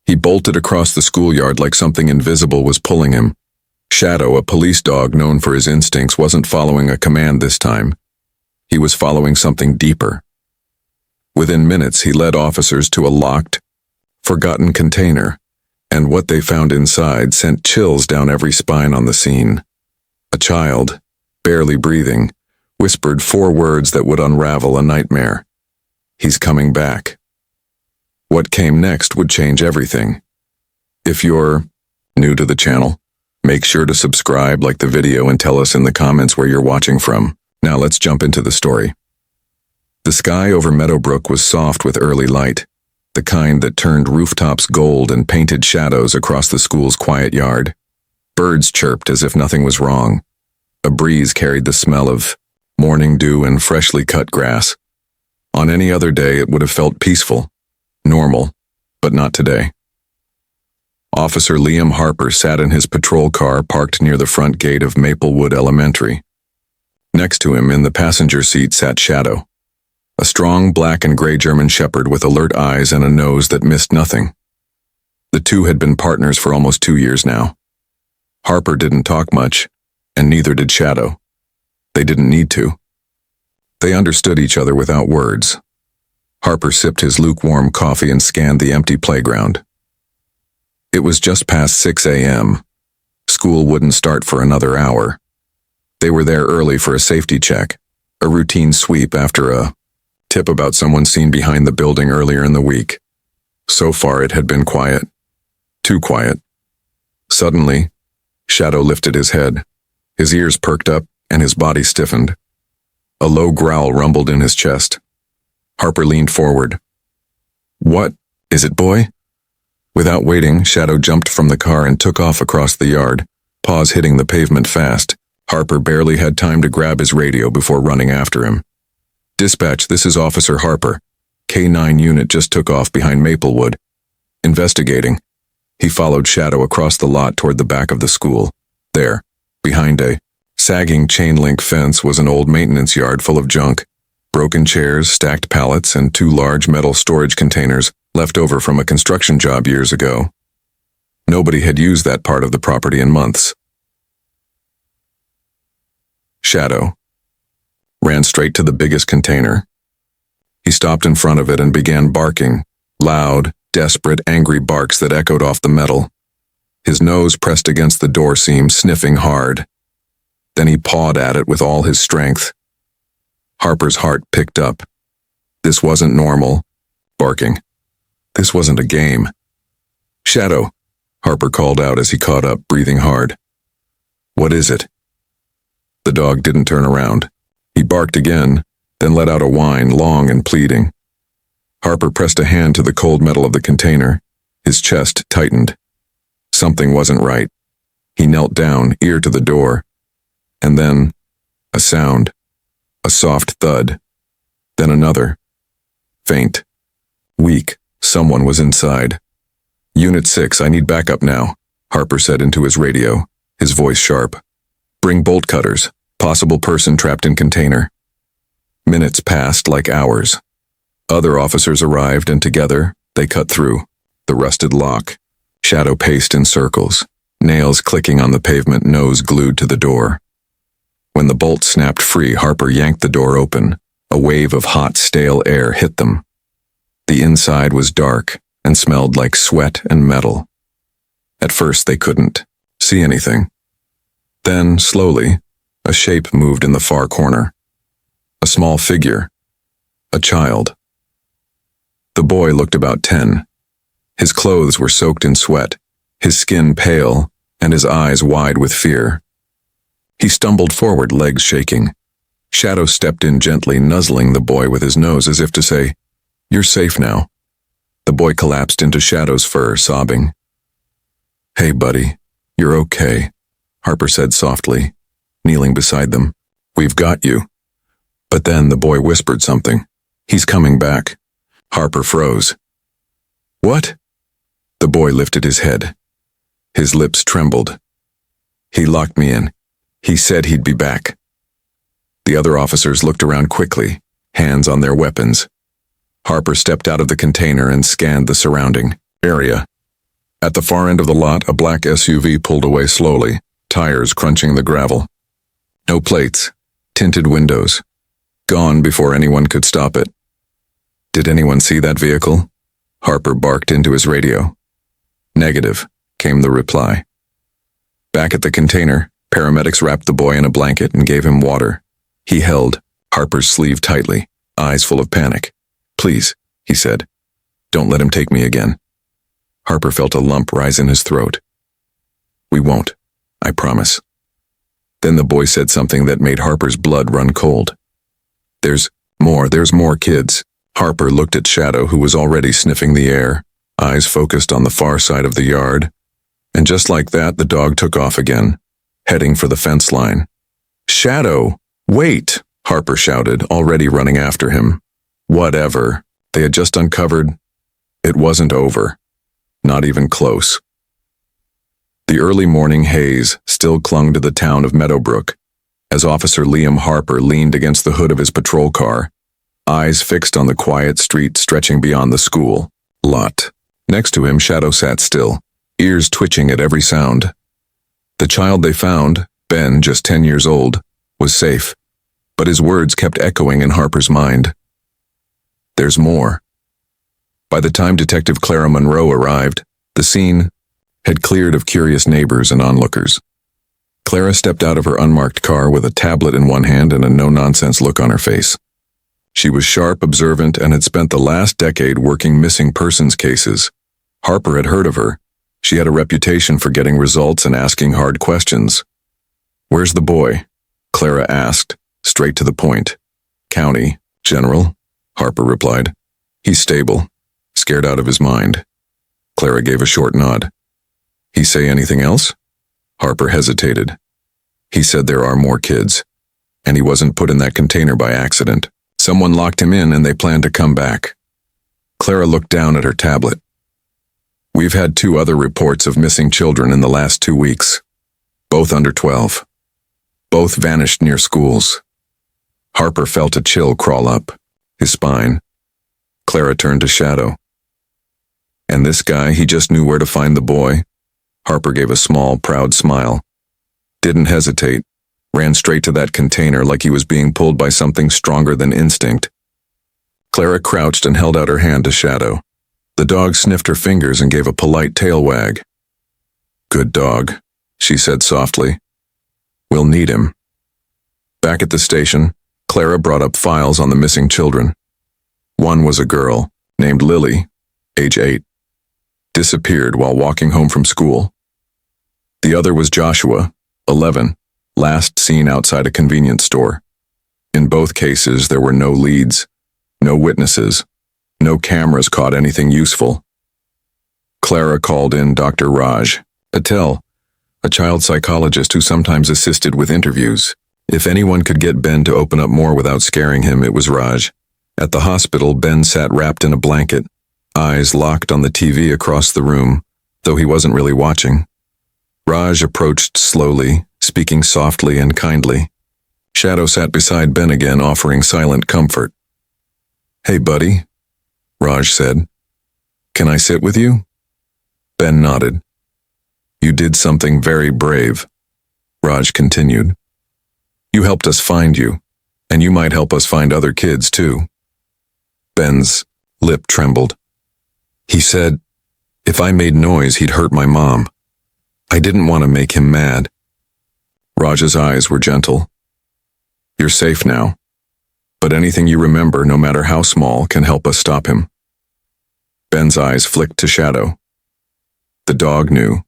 He bolted across the schoolyard like something invisible was pulling him. Shadow, a police dog known for his instincts, wasn't following a command this time. He was following something deeper. Within minutes, he led officers to a locked, forgotten container, and what they found inside sent chills down every spine on the scene. A child, barely breathing, whispered 4 words that would unravel a nightmare. He's coming back. What came next would change everything. If you're new to the channel, make sure to subscribe, like the video, and tell us in the comments where you're watching from. Now let's jump into the story. The sky over Meadowbrook was soft with early light, the kind that turned rooftops gold and painted shadows across the school's quiet yard. Birds chirped as if nothing was wrong. A breeze carried the smell of morning dew and freshly cut grass. On any other day, it would have felt peaceful, normal, but not today. Officer Liam Harper sat in his patrol car parked near the front gate of Maplewood Elementary. Next to him in the passenger seat sat Shadow, a strong black and gray German shepherd with alert eyes and a nose that missed nothing. The two had been partners for almost 2 years now. Harper didn't talk much, and neither did Shadow. They didn't need to. They understood each other without words. Harper sipped his lukewarm coffee and scanned the empty playground. It was just past 6 a.m. School wouldn't start for another hour. They were there early for a safety check, a routine sweep after a tip about someone seen behind the building earlier in the week. So far it had been quiet. Too quiet. Suddenly, Shadow lifted his head. His ears perked up and his body stiffened. A low growl rumbled in his chest. Harper leaned forward. "What is it, boy?" Without waiting, Shadow jumped from the car and took off across the yard, paws hitting the pavement fast. Harper barely had time to grab his radio before running after him. "Dispatch, this is Officer Harper. K-9 unit just took off behind Maplewood. Investigating." He followed Shadow across the lot toward the back of the school. There, behind a sagging chain-link fence, was an old maintenance yard full of junk. Broken chairs, stacked pallets, and 2 large metal storage containers left over from a construction job years ago. Nobody had used that part of the property in months. Shadow ran straight to the biggest container. He stopped in front of it and began barking, loud, desperate, angry barks that echoed off the metal. His nose pressed against the door seam, sniffing hard. Then he pawed at it with all his strength. Harper's heart picked up. This wasn't normal barking. This wasn't a game. "Shadow," Harper called out as he caught up, breathing hard. "What is it?" The dog didn't turn around. He barked again, then let out a whine, long and pleading. Harper pressed a hand to the cold metal of the container. His chest tightened. Something wasn't right. He knelt down, ear to the door. And then, a sound. A soft thud. Then another. Faint. Weak. Someone was inside. "Unit 6, I need backup now," Harper said into his radio, his voice sharp. "Bring bolt cutters. Possible person trapped in container." Minutes passed like hours. Other officers arrived, and together, they cut through the rusted lock. Shadow paced in circles, nails clicking on the pavement, nose glued to the door. When the bolt snapped free, Harper yanked the door open. A wave of hot, stale air hit them. The inside was dark and smelled like sweat and metal. At first, they couldn't see anything. Then, slowly, a shape moved in the far corner. A small figure. A child. The boy looked about 10. His clothes were soaked in sweat, his skin pale, and his eyes wide with fear. He stumbled forward, legs shaking. Shadow stepped in gently, nuzzling the boy with his nose as if to say, "You're safe now." The boy collapsed into Shadow's fur, sobbing. "Hey, buddy, you're okay," Harper said softly, kneeling beside them. "We've got you." But then the boy whispered something. "He's coming back." Harper froze. "What?" The boy lifted his head. His lips trembled. "He locked me in. He said he'd be back." The other officers looked around quickly, hands on their weapons. Harper stepped out of the container and scanned the surrounding area. At the far end of the lot, a black SUV pulled away slowly, tires crunching the gravel. No plates, tinted windows. Gone before anyone could stop it. Did anyone see that vehicle? Harper barked into his radio. Negative, came the reply. Back at the container, paramedics wrapped the boy in a blanket and gave him water. He held Harper's sleeve tightly, eyes full of panic. Please, he said. Don't let him take me again. Harper felt a lump rise in his throat. We won't, I promise. Then the boy said something that made Harper's blood run cold. There's more kids. Harper looked at Shadow, who was already sniffing the air, eyes focused on the far side of the yard. And just like that, the dog took off again, heading for the fence line. Shadow, wait, Harper shouted, already running after him. Whatever. They had just uncovered. It wasn't over. Not even close. The early morning haze still clung to the town of Meadowbrook, as Officer Liam Harper leaned against the hood of his patrol car, eyes fixed on the quiet street stretching beyond the school lot. Next to him, Shadow sat still, ears twitching at every sound. The child they found, Ben, just 10 years old, was safe, but his words kept echoing in Harper's mind. There's more. By the time Detective Clara Monroe arrived, the scene had cleared of curious neighbors and onlookers. Clara stepped out of her unmarked car with a tablet in one hand and a no-nonsense look on her face. She was sharp, observant, and had spent the last decade working missing persons cases. Harper had heard of her. She had a reputation for getting results and asking hard questions. Where's the boy? Clara asked, straight to the point. County, General, Harper replied. He's stable, scared out of his mind. Clara gave a short nod. He say anything else? Harper hesitated. He said there are more kids, and he wasn't put in that container by accident. Someone locked him in and they planned to come back. Clara looked down at her tablet. We've had 2 other reports of missing children in the last 2 weeks, both under 12. Both vanished near schools. Harper felt a chill crawl up his spine. Clara turned to Shadow. And this guy, he just knew where to find the boy? Harper gave a small, proud smile. Didn't hesitate. Ran straight to that container like he was being pulled by something stronger than instinct. Clara crouched and held out her hand to Shadow. The dog sniffed her fingers and gave a polite tail wag. Good dog, she said softly. We'll need him. Back at the station, Clara brought up files on the missing children. One was a girl, named Lily, age 8. Disappeared while walking home from school. The other was Joshua, 11, last seen outside a convenience store. In both cases, there were no leads, no witnesses, no cameras caught anything useful. Clara called in Dr. Raj Patel, a child psychologist who sometimes assisted with interviews. If anyone could get Ben to open up more without scaring him, it was Raj. At the hospital, Ben sat wrapped in a blanket, eyes locked on the TV across the room, though he wasn't really watching. Raj approached slowly, speaking softly and kindly. Shadow sat beside Ben again, offering silent comfort. Hey, buddy, Raj said. Can I sit with you? Ben nodded. You did something very brave, Raj continued. You helped us find you, and you might help us find other kids too. Ben's lip trembled. He said, if I made noise, he'd hurt my mom. I didn't want to make him mad. Raj's eyes were gentle. You're safe now, but anything you remember, no matter how small, can help us stop him. Ben's eyes flicked to Shadow. The dog knew.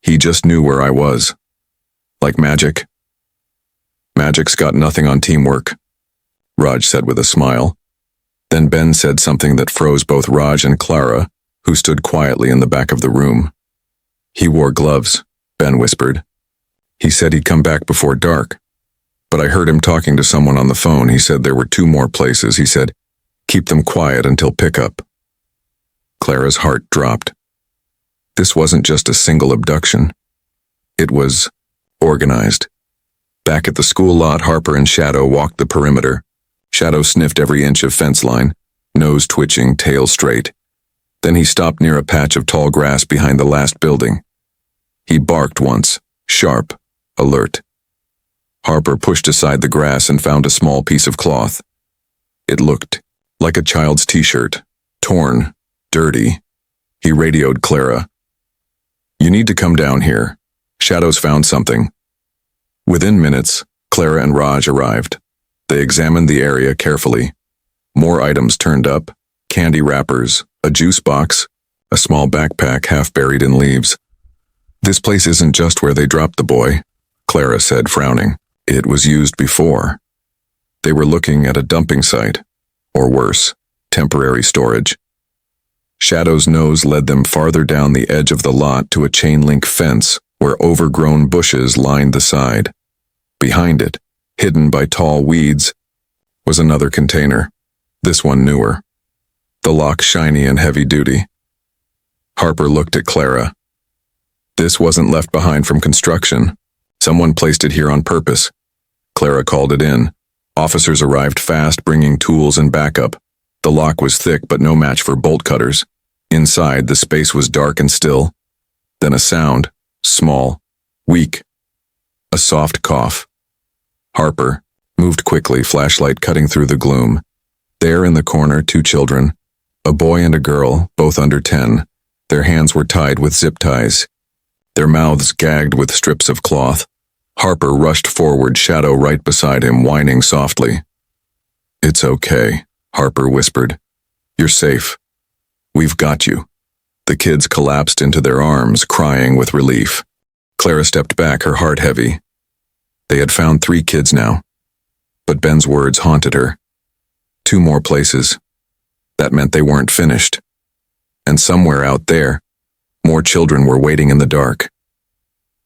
He just knew where I was. Like magic. Magic's got nothing on teamwork, Raj said with a smile. Then Ben said something that froze both Raj and Clara, who stood quietly in the back of the room. He wore gloves, Ben whispered. He said he'd come back before dark. But I heard him talking to someone on the phone. He said there were 2 more places. He said, keep them quiet until pickup. Clara's heart dropped. This wasn't just a single abduction. It was organized. Back at the school lot, Harper and Shadow walked the perimeter. Shadow sniffed every inch of fence line, nose twitching, tail straight. Then he stopped near a patch of tall grass behind the last building. He barked once, sharp, alert. Harper pushed aside the grass and found a small piece of cloth. It looked like a child's t-shirt, torn, dirty. He radioed Clara. "You need to come down here. Shadow's found something." Within minutes, Clara and Raj arrived. They examined the area carefully. More items turned up: candy wrappers, a juice box, a small backpack half buried in leaves. "This place isn't just where they dropped the boy," Clara said, frowning. "It was used before." They were looking at a dumping site, or worse, temporary storage. Shadow's nose led them farther down the edge of the lot to a chain-link fence where overgrown bushes lined the side. Behind it, hidden by tall weeds, was another container, this one newer. The lock shiny and heavy-duty. Harper looked at Clara. This wasn't left behind from construction. Someone placed it here on purpose. Clara called it in. Officers arrived fast, bringing tools and backup. The lock was thick, but no match for bolt cutters. Inside, the space was dark and still. Then a sound, small, weak. A soft cough. Harper moved quickly, flashlight cutting through the gloom. There in the corner, 2 children, a boy and a girl, both under 10. Their hands were tied with zip ties, their mouths gagged with strips of cloth. Harper rushed forward, Shadow right beside him, whining softly. "It's okay," Harper whispered. "You're safe. We've got you." The kids collapsed into their arms, crying with relief. Clara stepped back, her heart heavy. They had found 3 kids now. But Ben's words haunted her. 2 more places. That meant they weren't finished. And somewhere out there, more children were waiting in the dark.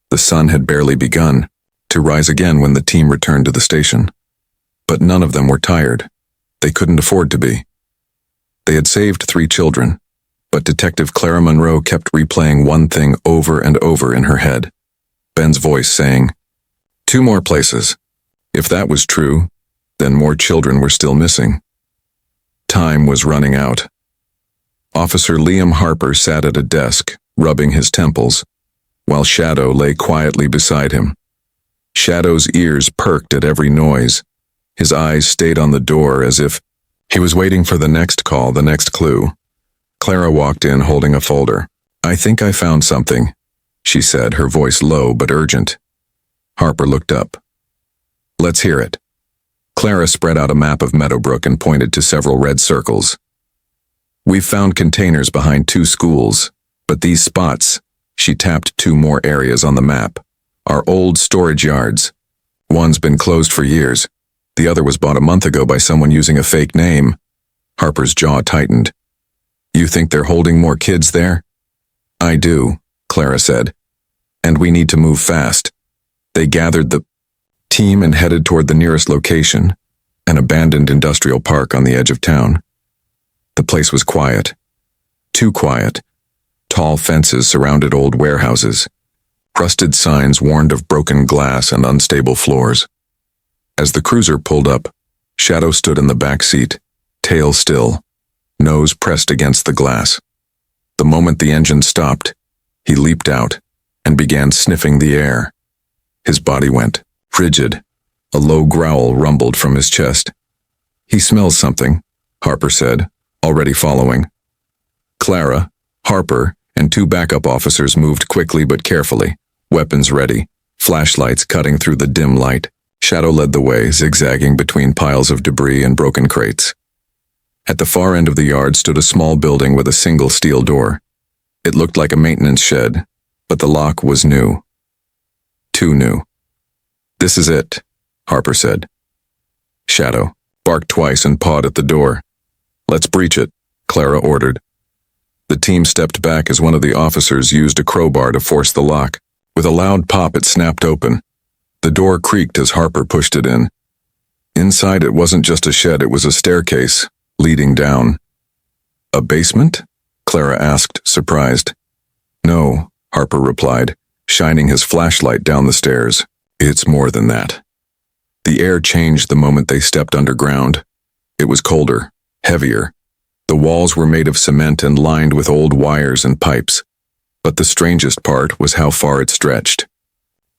The sun had barely begun, to rise again when the team returned to the station. But none of them were tired. They couldn't afford to be. They had saved 3 children, but Detective Clara Monroe kept replaying one thing over and over in her head. Ben's voice saying, 2 more places. If that was true, then more children were still missing. Time was running out. Officer Liam Harper sat at a desk, rubbing his temples, while Shadow lay quietly beside him. Shadow's ears perked at every noise. His eyes stayed on the door as if he was waiting for the next call, the next clue. Clara walked in holding a folder. "I think I found something," she said, her voice low but urgent. Harper looked up. "Let's hear it." Clara spread out a map of Meadowbrook and pointed to several red circles. "We've found containers behind 2 schools, but these spots," she tapped 2 more areas on the map, "are old storage yards. One's been closed for years. The other was bought a month ago by someone using a fake name." Harper's jaw tightened. "You think they're holding more kids there?" "I do," Clara said. "And we need to move fast." They gathered the team and headed toward the nearest location, an abandoned industrial park on the edge of town. The place was quiet. Too quiet. Tall fences surrounded old warehouses. Rusted signs warned of broken glass and unstable floors. As the cruiser pulled up, Shadow stood in the back seat, tail still, nose pressed against the glass. The moment the engine stopped, he leaped out and began sniffing the air. His body went rigid. A low growl rumbled from his chest. "He smells something," Harper said, already following. Clara, Harper, and 2 backup officers moved quickly but carefully, weapons ready, flashlights cutting through the dim light. Shadow led the way, zigzagging between piles of debris and broken crates. At the far end of the yard stood a small building with a single steel door. It looked like a maintenance shed, but the lock was new. Too new. "This is it," Harper said. Shadow barked twice and pawed at the door. "Let's breach it," Clara ordered. The team stepped back as one of the officers used a crowbar to force the lock. With a loud pop, it snapped open. The door creaked as Harper pushed it in. Inside, it wasn't just a shed, it was a staircase, leading down. "A basement?" Clara asked, surprised. "No," Harper replied, shining his flashlight down the stairs. "It's more than that." The air changed the moment they stepped underground. It was colder, heavier. The walls were made of cement and lined with old wires and pipes. But the strangest part was how far it stretched.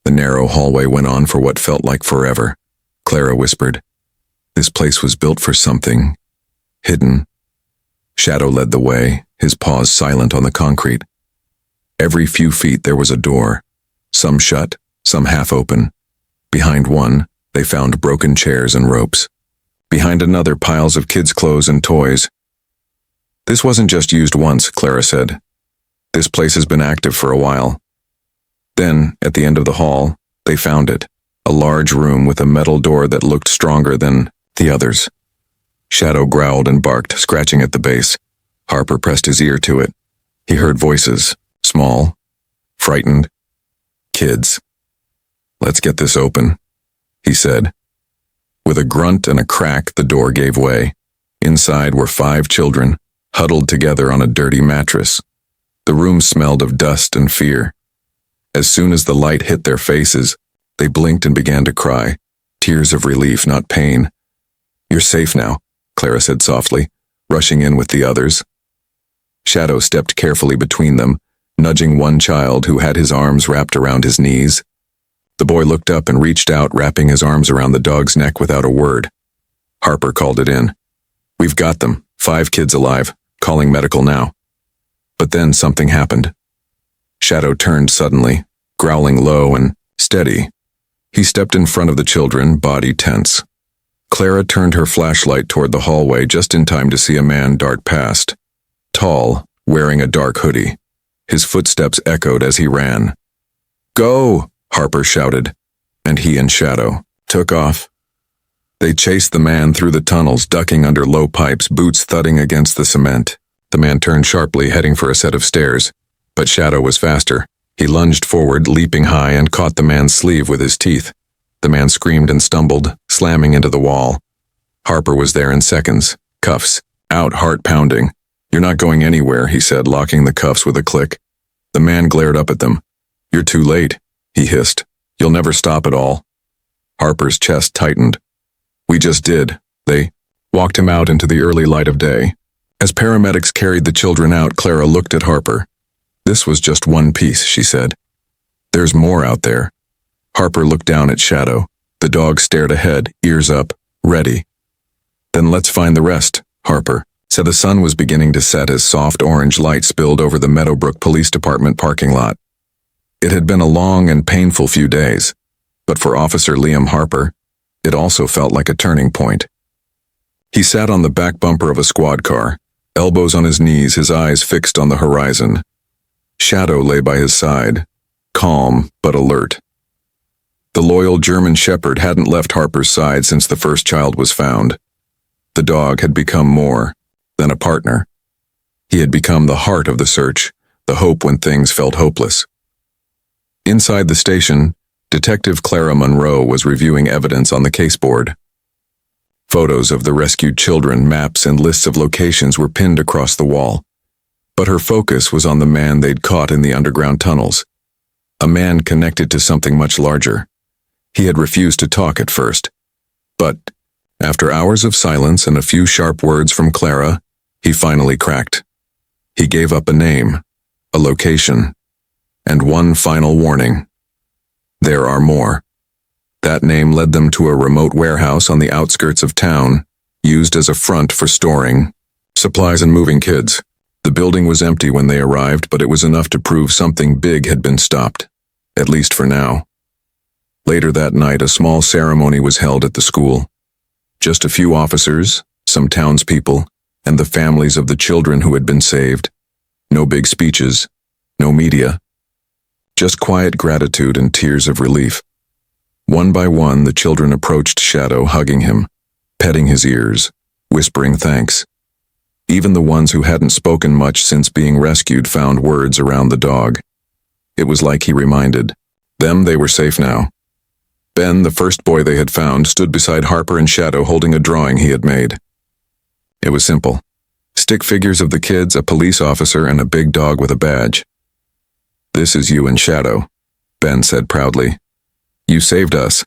The narrow hallway went on for what felt like forever. Clara whispered, "This place was built for something hidden." Shadow led the way, his paws silent on the concrete. Every few feet there was a door, some shut, some half open. Behind one, they found broken chairs and ropes. Behind another, piles of kids' clothes and toys. "This wasn't just used once," Clara said. "This place has been active for a while." Then, at the end of the hall, they found it, a large room with a metal door that looked stronger than the others. Shadow growled and barked, scratching at the base. Harper pressed his ear to it. He heard voices, small, frightened. "Kids. Let's get this open," he said. With a grunt and a crack, the door gave way. Inside were 5 children, huddled together on a dirty mattress. The room smelled of dust and fear. As soon as the light hit their faces, they blinked and began to cry, tears of relief, not pain. "You're safe now," Clara said softly, rushing in with the others. Shadow stepped carefully between them, nudging one child who had his arms wrapped around his knees. The boy looked up and reached out, wrapping his arms around the dog's neck without a word. Harper called it in. "We've got them, 5 kids alive, calling medical now." But then something happened. Shadow turned suddenly, growling low and steady. He stepped in front of the children, body tense. Clara turned her flashlight toward the hallway just in time to see a man dart past. Tall, wearing a dark hoodie. His footsteps echoed as he ran. "Go!" Harper shouted, and he and Shadow took off. They chased the man through the tunnels, ducking under low pipes, boots thudding against the cement. The man turned sharply, heading for a set of stairs. But Shadow was faster. He lunged forward, leaping high, and caught the man's sleeve with his teeth. The man screamed and stumbled, slamming into the wall. Harper was there in seconds, cuffs out, heart pounding. "You're not going anywhere," he said, locking the cuffs with a click. The man glared up at them. "You're too late," he hissed. "You'll never stop at all." Harper's chest tightened. "We just did." They walked him out into the early light of day. As paramedics carried the children out, Clara looked at Harper. "This was just one piece," she said. "There's more out there." Harper looked down at Shadow. The dog stared ahead, ears up, ready. "Then let's find the rest," Harper said. The sun was beginning to set as soft orange light spilled over the Meadowbrook Police Department parking lot. It had been a long and painful few days, but for Officer Liam Harper, it also felt like a turning point. He sat on the back bumper of a squad car, elbows on his knees, his eyes fixed on the horizon. Shadow lay by his side, calm but alert. The loyal German Shepherd hadn't left Harper's side since the first child was found. The dog had become more than a partner. He had become the heart of the search, the hope when things felt hopeless. Inside the station, Detective Clara Monroe was reviewing evidence on the caseboard. Photos of the rescued children, maps, and lists of locations were pinned across the wall. But her focus was on the man they'd caught in the underground tunnels. A man connected to something much larger. He had refused to talk at first. But, after hours of silence and a few sharp words from Clara, he finally cracked. He gave up a name, a location, and one final warning. There are more. That name led them to a remote warehouse on the outskirts of town, used as a front for storing supplies and moving kids. The building was empty when they arrived, but it was enough to prove something big had been stopped, at least for now. Later that night, a small ceremony was held at the school. Just a few officers, some townspeople, and the families of the children who had been saved. No big speeches, no media. Just quiet gratitude and tears of relief. One by one, the children approached Shadow, hugging him, petting his ears, whispering thanks. Even the ones who hadn't spoken much since being rescued found words around the dog. It was like he reminded them they were safe now. Ben, the first boy they had found, stood beside Harper and Shadow holding a drawing he had made. It was simple. Stick figures of the kids, a police officer, and a big dog with a badge. "This is you and Shadow," Ben said proudly. "You saved us."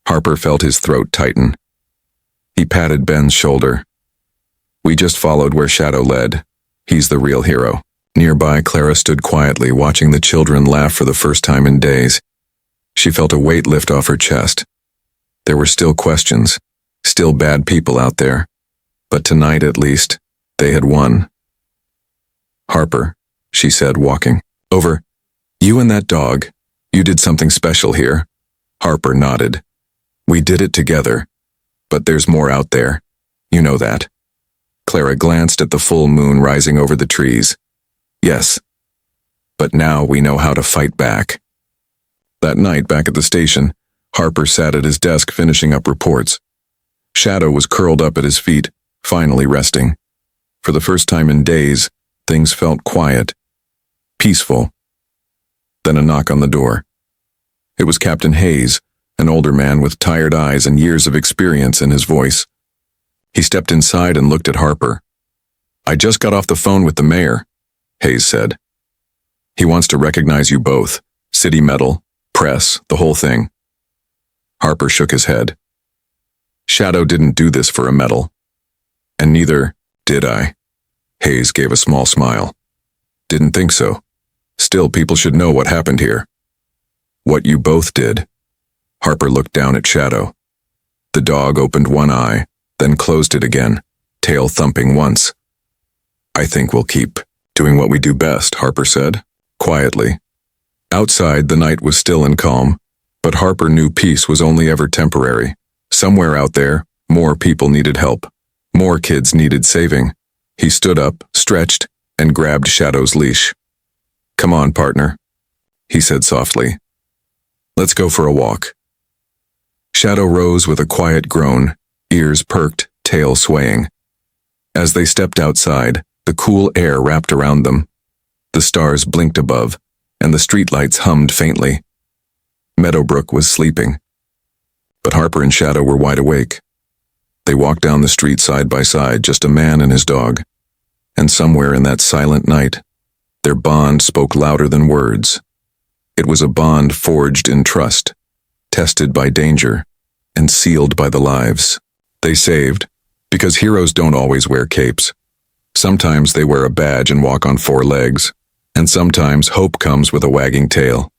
Harper felt his throat tighten. He patted Ben's shoulder. We just followed where Shadow led. He's the real hero. Nearby, Clara stood quietly, watching the children laugh for the first time in days. She felt a weight lift off her chest. There were still questions, still bad people out there. But tonight, at least, they had won. "Harper," she said, walking over. "You and that dog, you did something special here." Harper nodded. "We did it together. But there's more out there. You know that." Clara glanced at the full moon rising over the trees. "Yes. But now we know how to fight back." That night, back at the station, Harper sat at his desk finishing up reports. Shadow was curled up at his feet, finally resting. For the first time in days, things felt quiet, peaceful. Then a knock on the door. It was Captain Hayes, an older man with tired eyes and years of experience in his voice. He stepped inside and looked at Harper. "I just got off the phone with the mayor," Hayes said. "He wants to recognize you both. City medal, press, the whole thing." Harper shook his head. "Shadow didn't do this for a medal. And neither did I." Hayes gave a small smile. "Didn't think so. Still, people should know what happened here." "What you both did." Harper looked down at Shadow. The dog opened one eye, then closed it again, tail thumping once. "I think we'll keep doing what we do best," Harper said, quietly. Outside, the night was still and calm, but Harper knew peace was only ever temporary. Somewhere out there, more people needed help. More kids needed saving. He stood up, stretched, and grabbed Shadow's leash. "Come on, partner," he said softly. "Let's go for a walk." Shadow rose with a quiet groan, ears perked, tail swaying. As they stepped outside, the cool air wrapped around them. The stars blinked above, and the streetlights hummed faintly. Meadowbrook was sleeping. But Harper and Shadow were wide awake. They walked down the street side by side, just a man and his dog. And somewhere in that silent night, their bond spoke louder than words. It was a bond forged in trust, tested by danger, and sealed by the lives they saved, because heroes don't always wear capes. Sometimes they wear a badge and walk on four legs, and sometimes hope comes with a wagging tail.